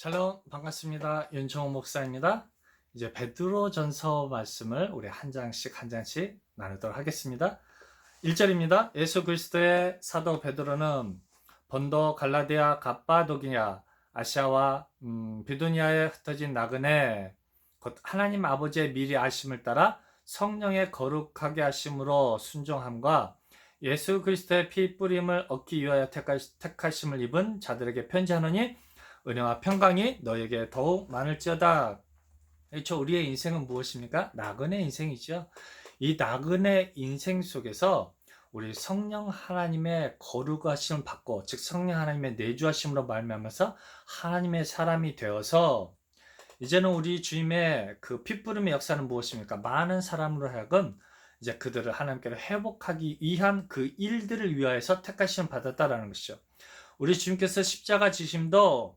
샬롬 반갑습니다. 윤청호 목사입니다. 이제 베드로전서 말씀을 우리 한 장씩 한 장씩 나누도록 하겠습니다. 1절입니다. 예수 그리스도의 사도 베드로는 본도, 갈라디아, 갑바도기아, 아시아와 비두니아에 흩어진 나그네 곧 하나님 아버지의 미리 아심을 따라 성령의 거룩하게 하심으로 순종함과 예수 그리스도의 피 뿌림을 얻기 위하여 택하심을 입은 자들에게 편지하노니 은혜와 평강이 너에게 더욱 많을지어다. 그렇죠? 우리의 인생은 무엇입니까? 나그네 인생이죠. 이 나그네 인생 속에서 우리 성령 하나님의 거룩하심을 받고, 즉 성령 하나님의 내주하심으로 말미암아서 하나님의 사람이 되어서 이제는 우리 주님의 그 핏부림의 역사는 무엇입니까? 많은 사람으로 하여금 이제 그들을 하나님께로 회복하기 위한 그 일들을 위하여서 택하심을 받았다라는 것이죠. 우리 주님께서 십자가 지심도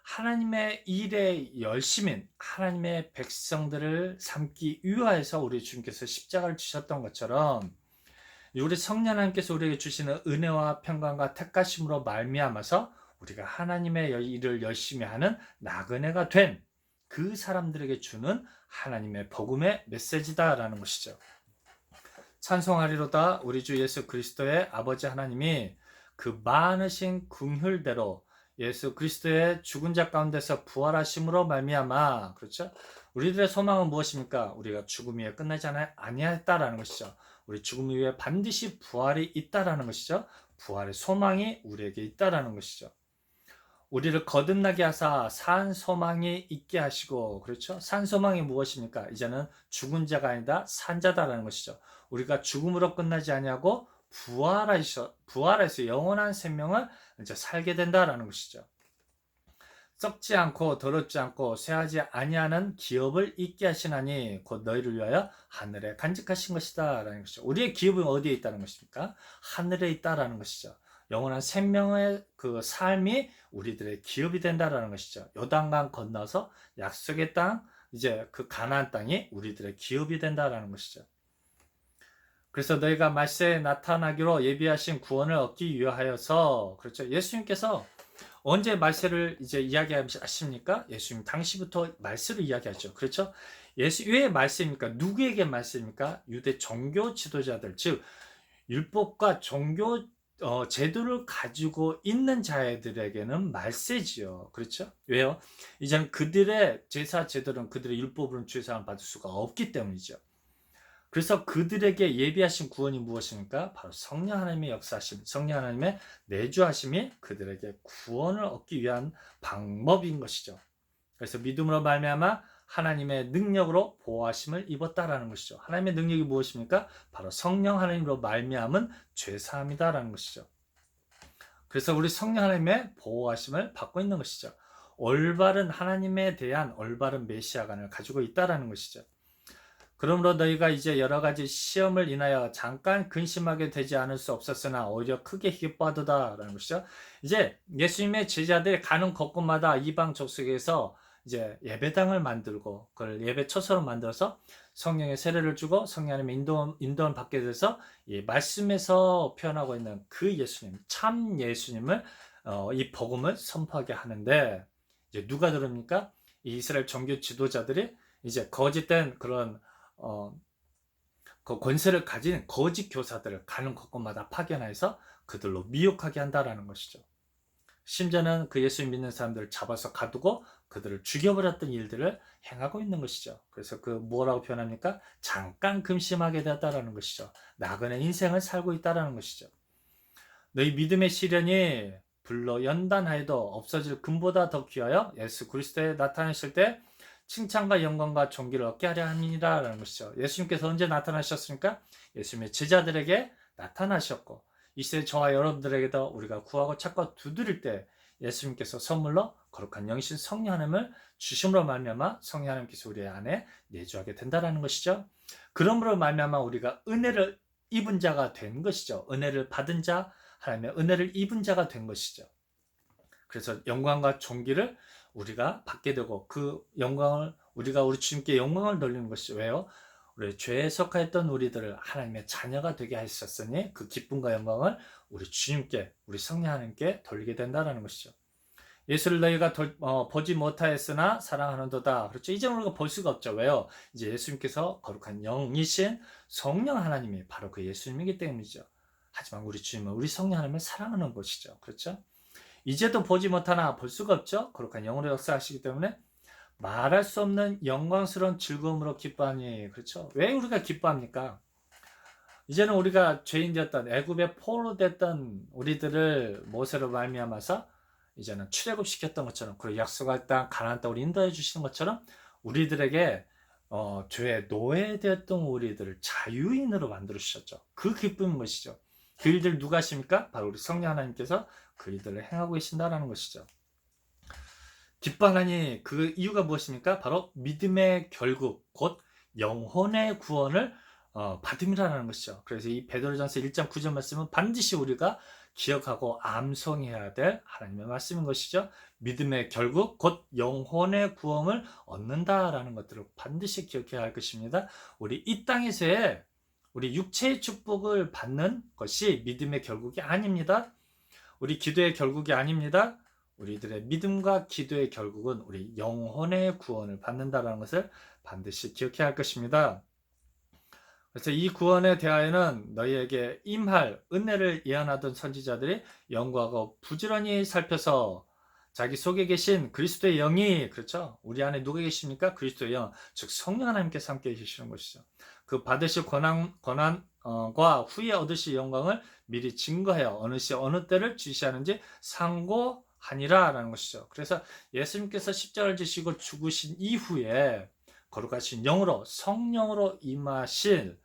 하나님의 일에 열심인 하나님의 백성들을 삼기 위하여서 우리 주님께서 십자가를 지셨던 것처럼 우리 성령 하나님께서 우리에게 주시는 은혜와 평강과 택하심으로 말미암아서 우리가 하나님의 일을 열심히 하는 나그네가 된 그 사람들에게 주는 하나님의 복음의 메시지다라는 것이죠. 찬송하리로다. 우리 주 예수 그리스도의 아버지 하나님이 그 많으신 긍휼대로 예수 그리스도의 죽은 자 가운데서 부활하심으로 말미암아, 그렇죠? 우리들의 소망은 무엇입니까? 우리가 죽음 위에 끝나지 아니하였다라는 것이죠. 우리 죽음 위에 반드시 부활이 있다라는 것이죠. 부활의 소망이 우리에게 있다라는 것이죠. 우리를 거듭나게 하사 산 소망이 있게 하시고, 그렇죠? 산 소망이 무엇입니까? 이제는 죽은 자가 아니다 산자다라는 것이죠. 우리가 죽음으로 끝나지 아니하고 부활해서 영원한 생명을 이제 살게 된다라는 것이죠. 썩지 않고 더럽지 않고 쇠하지 아니하는 기업을 있게 하시나니 곧 너희를 위하여 하늘에 간직하신 것이다 라는 것이죠. 우리의 기업은 어디에 있다는 것입니까? 하늘에 있다라는 것이죠. 영원한 생명의 그 삶이 우리들의 기업이 된다라는 것이죠. 요단강 건너서 약속의 땅, 이제 그 가나안 땅이 우리들의 기업이 된다라는 것이죠. 그래서 너희가 말세에 나타나기로 예비하신 구원을 얻기 위하여서, 그렇죠. 예수님께서 언제 말세를 이제 이야기하십니까? 예수님 당시부터 말세를 이야기하죠. 그렇죠? 왜 말세입니까? 누구에게 말세입니까? 유대 종교 지도자들, 즉 율법과 종교 제도를 가지고 있는 자들에게는 말세지요. 그렇죠? 왜요? 이제는 그들의 제사 제도는 그들의 율법으로는 죄사함을 받을 수가 없기 때문이죠. 그래서 그들에게 예비하신 구원이 무엇입니까? 바로 성령 하나님의 역사하심, 성령 하나님의 내주하심이 그들에게 구원을 얻기 위한 방법인 것이죠. 그래서 믿음으로 말미암아 하나님의 능력으로 보호하심을 입었다라는 것이죠. 하나님의 능력이 무엇입니까? 바로 성령 하나님으로 말미암은 죄사함이다라는 것이죠. 그래서 우리 성령 하나님의 보호하심을 받고 있는 것이죠. 올바른 하나님에 대한 올바른 메시아관을 가지고 있다라는 것이죠. 그러므로 너희가 이제 여러 가지 시험을 인하여 잠깐 근심하게 되지 않을 수 없었으나 오히려 크게 기뻐하도다라는 것이죠. 이제 예수님의 제자들이 가는 곳곳마다 이방 족속에서 이제 예배당을 만들고 그걸 예배 처소로 만들어서 성령의 세례를 주고 성령 하나님의 인도를 받게 돼서 이 말씀에서 표현하고 있는 그 예수님, 참 예수님을 이 복음을 선포하게 하는데 이제 누가 들읍니까? 이 이스라엘 종교 지도자들이 이제 거짓된 그런 그 권세를 가진 거짓 교사들을 가는 곳곳마다 파견해서 그들로 미혹하게 한다라는 것이죠. 심지어는 그 예수 믿는 사람들을 잡아서 가두고 그들을 죽여버렸던 일들을 행하고 있는 것이죠. 그래서 그 뭐라고 표현합니까? 잠깐 금심하게 되었다라는 것이죠. 나그네 인생을 살고 있다라는 것이죠. 너희 믿음의 시련이 불로 연단하여도 없어질 금보다 더 귀하여 예수 그리스도에 나타나실 때 칭찬과 영광과 존귀를 얻게 하려 함이라는 것이죠. 예수님께서 언제 나타나셨습니까? 예수님의 제자들에게 나타나셨고 이 시대 저와 여러분들에게도 우리가 구하고 찾고 두드릴 때 예수님께서 선물로 거룩한 영신 성령 하나님을 주심으로 말미암아 성령 하나님께서 우리 안에 내주하게 된다라는 것이죠. 그러므로 말미암아 우리가 은혜를 입은 자가 된 것이죠. 은혜를 받은 자, 하나님의 은혜를 입은 자가 된 것이죠. 그래서 영광과 존귀를 우리가 받게 되고 그 영광을 우리가 우리 주님께 영광을 돌리는 것이죠. 왜요? 우리 죄에 속하였던 우리들을 하나님의 자녀가 되게 하셨으니 그 기쁨과 영광을 우리 주님께, 우리 성령 하나님께 돌리게 된다는 것이죠. 예수를 너희가 보지 못하였으나 사랑하는도다. 그렇죠? 이제 우리가 볼 수가 없죠. 왜요? 이제 예수님께서 거룩한 영이신 성령 하나님이 바로 그 예수님이기 때문이죠. 하지만 우리 주님은 우리 성령 하나님을 사랑하는 것이죠. 그렇죠? 이제도 보지 못하나 볼 수가 없죠. 거룩한 영으로 역사하시기 때문에 말할 수 없는 영광스러운 즐거움으로 기뻐하니. 그렇죠? 왜 우리가 기뻐합니까? 이제는 우리가 죄인 되었던 애굽의 포로 됐던 우리들을 모세로 말미암아서 이제는 출애굽시켰던 것처럼, 그리고 약속할 땅 가나안 땅으로 인도해 주시는 것처럼 우리들에게 죄의 노예되었던 우리들을 자유인으로 만들어 주셨죠. 그 기쁨인 것이죠. 그 일들 누가 하십니까? 바로 우리 성령 하나님께서 그 일들을 행하고 계신다라는 것이죠. 기뻐하니 그 이유가 무엇입니까? 바로 믿음의 결국 곧 영혼의 구원을 받음이라는 것이죠. 그래서 이 베드로전서 1장 9절 말씀은 반드시 우리가 기억하고 암송해야 될 하나님의 말씀인 것이죠. 믿음의 결국 곧 영혼의 구원을 얻는다라는 것들을 반드시 기억해야 할 것입니다. 우리 이 땅에서의 우리 육체의 축복을 받는 것이 믿음의 결국이 아닙니다. 우리 기도의 결국이 아닙니다. 우리들의 믿음과 기도의 결국은 우리 영혼의 구원을 받는다는 것을 반드시 기억해야 할 것입니다. 그래서 이 구원에 대하여는 너희에게 임할 은혜를 예언하던 선지자들이 연구하고 부지런히 살펴서 자기 속에 계신 그리스도의 영이, 그렇죠? 우리 안에 누가 계십니까? 그리스도의 영, 즉 성령 하나님께서 함께 계시는 것이죠. 그 받으실 권한과 후에 얻으실 영광을 미리 증거하여 어느 시 어느 때를 지시하는지 상고하니라라는 것이죠. 그래서 예수님께서 십자가를 지시고 죽으신 이후에 거룩하신 영으로, 성령으로 임하실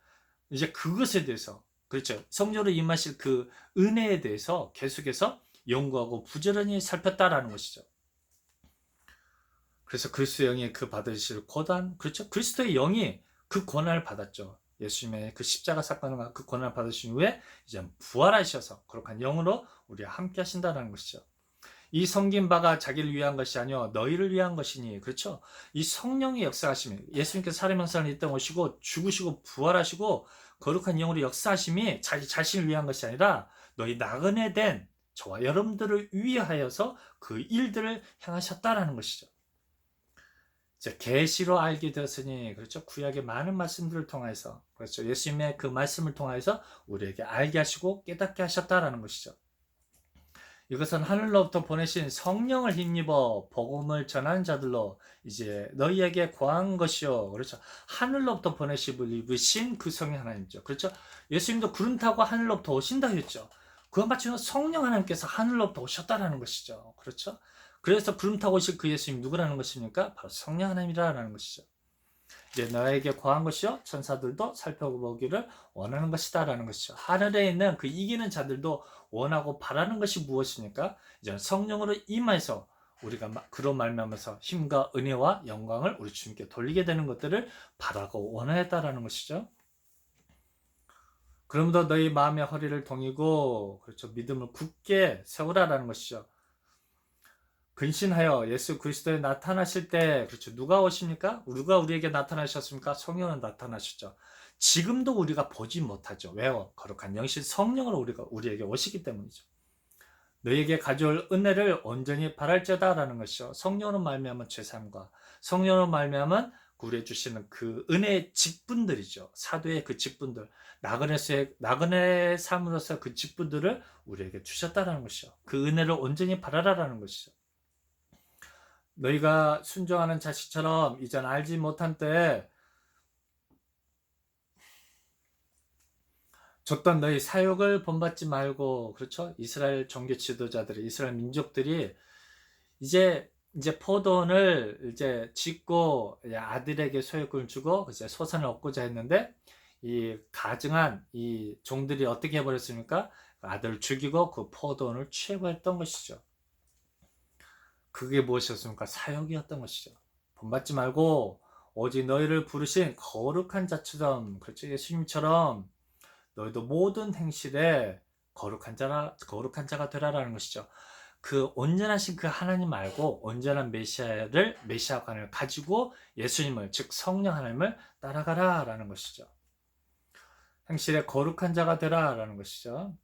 이제 그것에 대해서, 그렇죠, 성령으로 임하실 그 은혜에 대해서 계속해서 연구하고 부지런히 살폈다라는 것이죠. 그래서 그리스도의 영이 그 받으실 고단, 그렇죠, 그리스도의 영이 그 권한을 받았죠. 예수님의 그 십자가 사건과 그 권한을 받으신 후에 이제 부활하셔서 거룩한 영으로 우리와 함께 하신다는 것이죠. 이 섬긴 바가 자기를 위한 것이 아니요 너희를 위한 것이니. 그렇죠? 이 성령의 역사하심이, 예수님께서 사람 형상을 이 땅 오시고 죽으시고 부활하시고 거룩한 영으로 역사하심이 자기 자신을 위한 것이 아니라 너희 나그네 된 저와 여러분들을 위하여서 그 일들을 행하셨다라는 것이죠. 이제 계시로 알게 되었으니, 그렇죠? 구약의 많은 말씀들을 통해서, 그렇죠, 예수님의 그 말씀을 통해서 우리에게 알게 하시고 깨닫게 하셨다라는 것이죠. 이것은 하늘로부터 보내신 성령을 힘입어 복음을 전하는 자들로 이제 너희에게 거한 것이요. 그렇죠. 하늘로부터 보내심을 입으신 그 성령 하나님이죠. 그렇죠. 예수님도 구름 타고 하늘로부터 오신다 했죠. 그와 마치 성령 하나님께서 하늘로부터 오셨다라는 것이죠. 그렇죠. 그래서 구름 타고 오실 그 예수님 누구라는 것입니까? 바로 성령 하나님이라는 것이죠. 이제 너에게 거한 것이요 천사들도 살펴보기를 원하는 것이다라는 것이죠. 하늘에 있는 그 이기는 자들도 원하고 바라는 것이 무엇입니까? 이제 성령으로 임해서 우리가 그로 말미암아서 힘과 은혜와 영광을 우리 주님께 돌리게 되는 것들을 바라고 원하였다라는 것이죠. 그러므로 너희 마음의 허리를 동이고, 그렇죠, 믿음을 굳게 세우라라는 것이죠. 근신하여 예수 그리스도에 나타나실 때, 그렇죠, 누가 오십니까? 누가 우리에게 나타나셨습니까? 성령은 나타나셨죠. 지금도 우리가 보지 못하죠. 왜요? 거룩한 영신 성령으로 우리에게 오시기 때문이죠. 너희에게 가져올 은혜를 온전히 바랄지어다라는 것이죠. 성령으로 말미암은 죄사함과 성령으로 말미암은 구해 주시는 그 은혜의 직분들이죠. 사도의 그 직분들, 나그네 삶으로서 그 직분들을 우리에게 주셨다라는 것이죠. 그 은혜를 온전히 바라라라는 것이죠. 너희가 순종하는 자식처럼 이전 알지 못한 때에 줬던 너희 사욕을 본받지 말고, 그렇죠? 이스라엘 종교 지도자들이, 이스라엘 민족들이 이제 포도원을 이제 짓고 아들에게 소유권을 주고 이제 소산을 얻고자 했는데 이 가증한 이 종들이 어떻게 해버렸습니까? 아들을 죽이고 그 포도원을 취해버렸던 것이죠. 그게 무엇이었습니까? 사욕이었던 것이죠. 본받지 말고 오직 너희를 부르신 거룩한 자처럼, 그렇죠, 예수님처럼 너희도 모든 행실에 거룩한 자가 되라라는 것이죠. 그 온전하신 그 하나님 말고 온전한 메시아관을 가지고 예수님을, 즉 성령 하나님을 따라가라라는 것이죠. 행실에 거룩한 자가 되라라는 것이죠.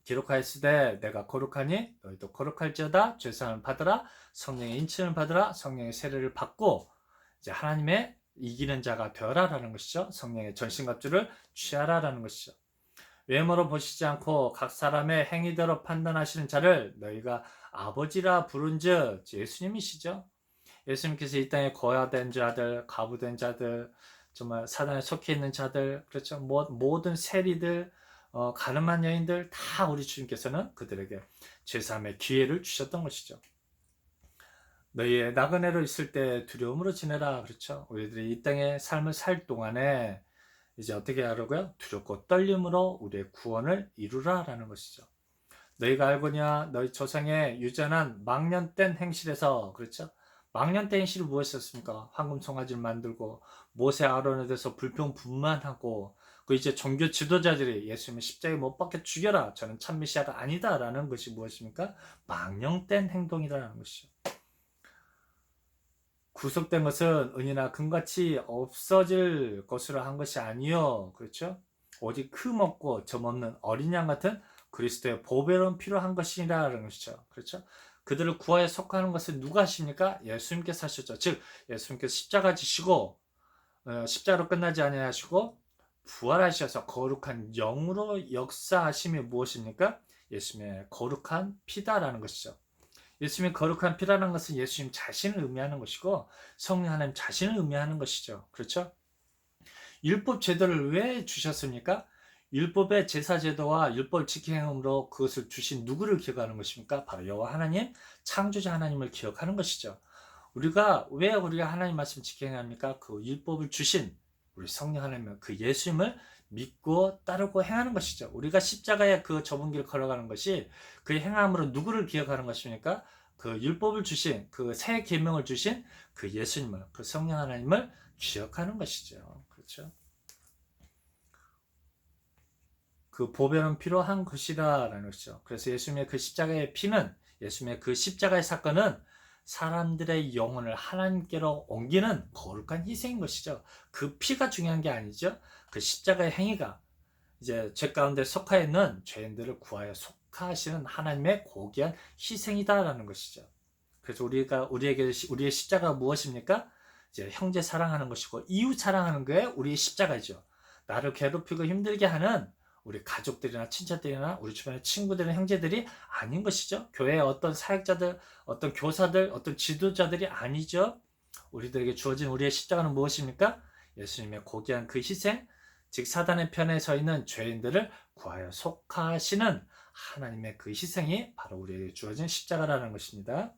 기록하였으되 내가 거룩하니 너희도 거룩할지어다. 죄사함을 받으라. 성령의 인침을 받으라. 성령의 세례를 받고 이제 하나님의 이기는 자가 되어라라는 것이죠. 성령의 전신갑주를 취하라라는 것이죠. 외모로 보시지 않고 각 사람의 행위대로 판단하시는 자를 너희가 아버지라 부른즉 예수님이시죠. 예수님께서 이 땅에 고아된 자들, 가부된 자들, 정말 사단에 속해 있는 자들, 그렇죠. 모든 세리들, 가늠한 여인들 다 우리 주님께서는 그들에게 제사함의 기회를 주셨던 것이죠. 너희의 나그네로 있을 때 두려움으로 지내라. 그렇죠. 우리들이 이 땅의 삶을 살 동안에 이제 어떻게 하라고요? 두렵고 떨림으로 우리의 구원을 이루라라는 것이죠. 너희가 알거냐 너희 조상의 유전한 망령된 행실에서, 그렇죠? 망령된 행실이 무엇이었습니까? 황금 송아지를 만들고 모세 아론에 대해서 불평불만하고 그 이제 종교 지도자들이 예수님을 십자가에 못 박혀 죽여라, 저는 참 메시아가 아니다라는 것이 무엇입니까? 망령된 행동이라는 것이죠. 구속된 것은 은이나 금같이 없어질 것으로 한 것이 아니요, 그렇죠? 오직 흠없고 점없는 어린 양 같은 그리스도의 보배로운 피로 한 것이라는 것이죠. 그렇죠? 그들을 구하여 속하는 것은 누가 하십니까? 예수님께서 하셨죠. 즉 예수님께서 십자가 지시고 십자가로 끝나지 아니하시고 부활하셔서 거룩한 영으로 역사하심이 무엇입니까? 예수님의 거룩한 피다라는 것이죠. 예수님의 거룩한 피라는 것은 예수님 자신을 의미하는 것이고 성령 하나님 자신을 의미하는 것이죠. 그렇죠? 율법 제도를 왜 주셨습니까? 율법의 제사 제도와 율법 지킴으로 그것을 주신 누구를 기억하는 것입니까? 바로 여호와 하나님, 창조자 하나님을 기억하는 것이죠. 왜 우리가 하나님 말씀 지켜야 합니까? 그 율법을 주신 우리 성령 하나님, 그 예수님을 믿고 따르고 행하는 것이죠. 우리가 십자가의 그 좁은 길을 걸어가는 것이 그 행함으로 누구를 기억하는 것입니까? 그 율법을 주신, 그 새 계명을 주신 그 예수님을, 그 성령 하나님을 기억하는 것이죠. 그렇죠? 그 보배는 필요한 것이다라는 것이죠. 그래서 예수님의 그 십자가의 피는, 예수님의 그 십자가의 사건은 사람들의 영혼을 하나님께로 옮기는 거룩한 희생인 것이죠. 그 피가 중요한 게 아니죠. 그 십자가의 행위가 이제 죄 가운데 속하 있는 죄인들을 구하여 속하시는 하나님의 고귀한 희생이다라는 것이죠. 그래서 우리에게 우리의 십자가가 무엇입니까? 이제 형제 사랑하는 것이고 이웃 사랑하는 게 우리의 십자가이죠. 나를 괴롭히고 힘들게 하는 우리 가족들이나 친척들이나 우리 주변의 친구들이나 형제들이 아닌 것이죠. 교회의 어떤 사역자들, 어떤 교사들, 어떤 지도자들이 아니죠. 우리들에게 주어진 우리의 십자가는 무엇입니까? 예수님의 고귀한 그 희생, 즉 사단의 편에 서 있는 죄인들을 구하여 속하시는 하나님의 그 희생이 바로 우리에게 주어진 십자가라는 것입니다.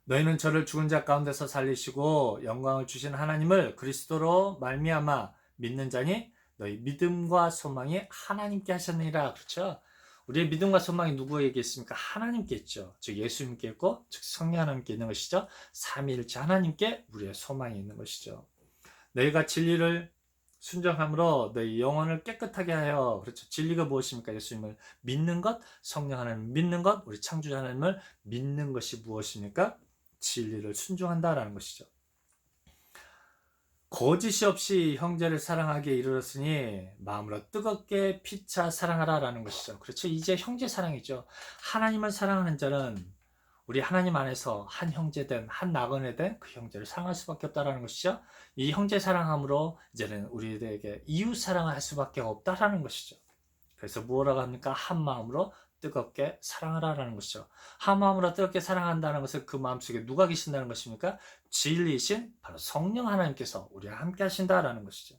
너희는 저를 죽은 자 가운데서 살리시고 영광을 주신 하나님을 그리스도로 말미암아 믿는 자니 너희 믿음과 소망이 하나님께 하셨느니라. 그렇죠? 우리의 믿음과 소망이 누구에게 있습니까? 하나님께 있죠. 즉 예수님께 있고, 즉 성령 하나님께 있는 것이죠. 삼위일체 하나님께 우리의 소망이 있는 것이죠. 너희가 진리를 순종함으로 너희 영혼을 깨끗하게 하여, 그렇죠? 진리가 무엇입니까? 예수님을 믿는 것, 성령 하나님을 믿는 것, 우리 창조자 하나님을 믿는 것이 무엇입니까? 진리를 순종한다라는 것이죠. 거짓이 없이 형제를 사랑하기에 이르렀으니 마음으로 뜨겁게 피차 사랑하라라는 것이죠. 그렇죠. 이제 형제 사랑이죠. 하나님을 사랑하는 자는 우리 하나님 안에서 한 형제된, 한 나그네된 그 형제를 사랑할 수밖에 없다라는 것이죠. 이 형제 사랑함으로 이제는 우리들에게 이웃 사랑을 할 수밖에 없다라는 것이죠. 그래서 뭐라고 합니까? 한 마음으로 뜨겁게 사랑하라라는 것이죠. 한 마음으로 뜨겁게 사랑한다는 것은 그 마음속에 누가 계신다는 것입니까? 진리이신 바로 성령 하나님께서 우리와 함께 하신다라는 것이죠.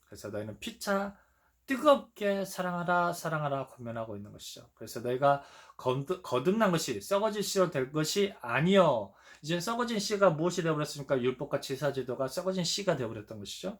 그래서 너희는 피차 뜨겁게 사랑하라 사랑하라 권면하고 있는 것이죠. 그래서 너희가 거듭난 것이 썩어질 씨로 될 것이 아니요. 이제 썩어진 씨가 무엇이 되어버렸습니까? 율법과 제사제도가 썩어진 씨가 되어버렸던 것이죠.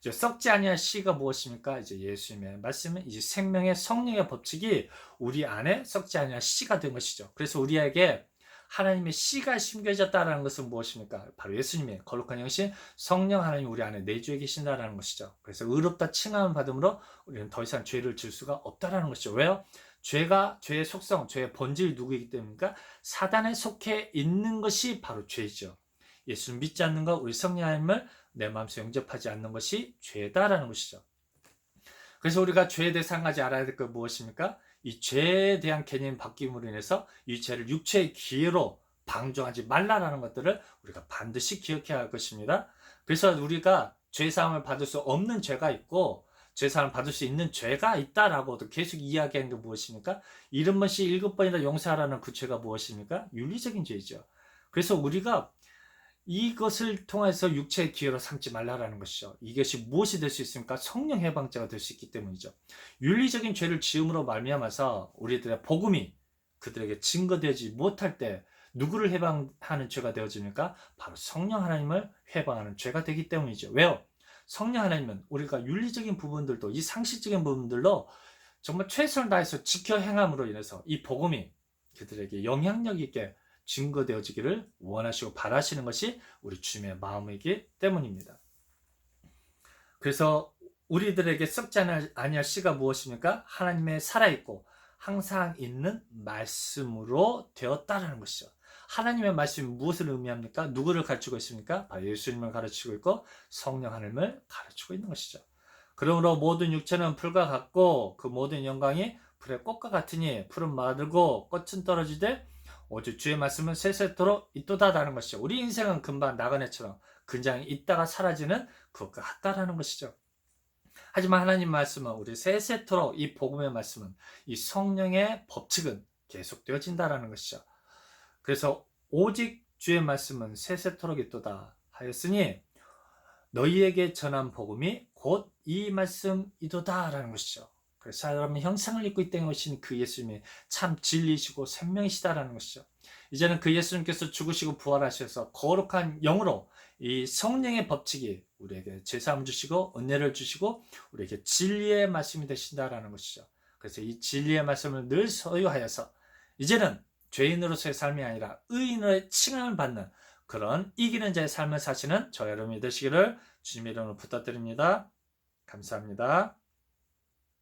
이제 썩지 아니할 씨가 무엇입니까? 이제 예수님의 말씀은 이제 생명의 성령의 법칙이 우리 안에 썩지 아니할 씨가 된 것이죠. 그래서 우리에게 하나님의 씨가 심겨졌다는 것은 무엇입니까? 바로 예수님의 거룩한 영신 성령 하나님 우리 안에 내주에 계신다라는 것이죠. 그래서 의롭다 칭함을 받음으로 우리는 더 이상 죄를 질 수가 없다라는 것이죠. 왜요? 죄의 속성, 죄의 본질이 누구이기 때문입니까? 사단에 속해 있는 것이 바로 죄죠. 예수를 믿지 않는 것, 우리 성령 하나님을 내 마음속에 영접하지 않는 것이 죄다라는 것이죠. 그래서 우리가 죄에 대해서 한 가지 알아야 될 것 무엇입니까? 이 죄에 대한 개념 바뀜으로 인해서 이 죄를 육체의 기회로 방종하지 말라라는 것들을 우리가 반드시 기억해야 할 것입니다. 그래서 우리가 죄사함을 받을 수 없는 죄가 있고 죄사함을 받을 수 있는 죄가 있다라고도 계속 이야기하는 게 무엇입니까? 70번씩 7번이나 용서하라는 그 죄가 무엇입니까? 윤리적인 죄이죠. 그래서 우리가 이것을 통해서 육체의 기회로 삼지 말라라는 것이죠. 이것이 무엇이 될 수 있습니까? 성령 해방자가 될 수 있기 때문이죠. 윤리적인 죄를 지음으로 말미암아서 우리들의 복음이 그들에게 증거되지 못할 때 누구를 해방하는 죄가 되어집니까? 바로 성령 하나님을 해방하는 죄가 되기 때문이죠. 왜요? 성령 하나님은 우리가 윤리적인 부분들도 이 상식적인 부분들로 정말 최선을 다해서 지켜 행함으로 인해서 이 복음이 그들에게 영향력 있게 증거되어지기를 원하시고 바라시는 것이 우리 주님의 마음이기 때문입니다. 그래서 우리들에게 썩지 아니할 씨가 무엇입니까? 하나님의 살아있고 항상 있는 말씀으로 되었다라는 것이죠. 하나님의 말씀이 무엇을 의미합니까? 누구를 가르치고 있습니까? 바로 예수님을 가르치고 있고 성령 하나님을 가르치고 있는 것이죠. 그러므로 모든 육체는 풀과 같고 그 모든 영광이 풀의 꽃과 같으니 풀은 마르고 꽃은 떨어지되 오직 주의 말씀은 세세토록 있도다라는 것이죠. 우리 인생은 금방 나그네처럼 그냥 있다가 사라지는 그것과 같다라는 것이죠. 하지만 하나님 말씀은 우리 세세토록 이 복음의 말씀은 이 성령의 법칙은 계속되어진다라는 것이죠. 그래서 오직 주의 말씀은 세세토록 있도다 하였으니 너희에게 전한 복음이 곧 이 말씀이도다라는 것이죠. 그래서 사람의 형상을 입고 이 땅에 오신 그 예수님이 참 진리이시고 생명이시다라는 것이죠. 이제는 그 예수님께서 죽으시고 부활하셔서 거룩한 영으로 이 성령의 법칙이 우리에게 제사함 주시고 은혜를 주시고 우리에게 진리의 말씀이 되신다라는 것이죠. 그래서 이 진리의 말씀을 늘 소유하여서 이제는 죄인으로서의 삶이 아니라 의인으로의 칭함을 받는 그런 이기는 자의 삶을 사시는 저 여러분이 되시기를 주님의 이름으로 부탁드립니다. 감사합니다.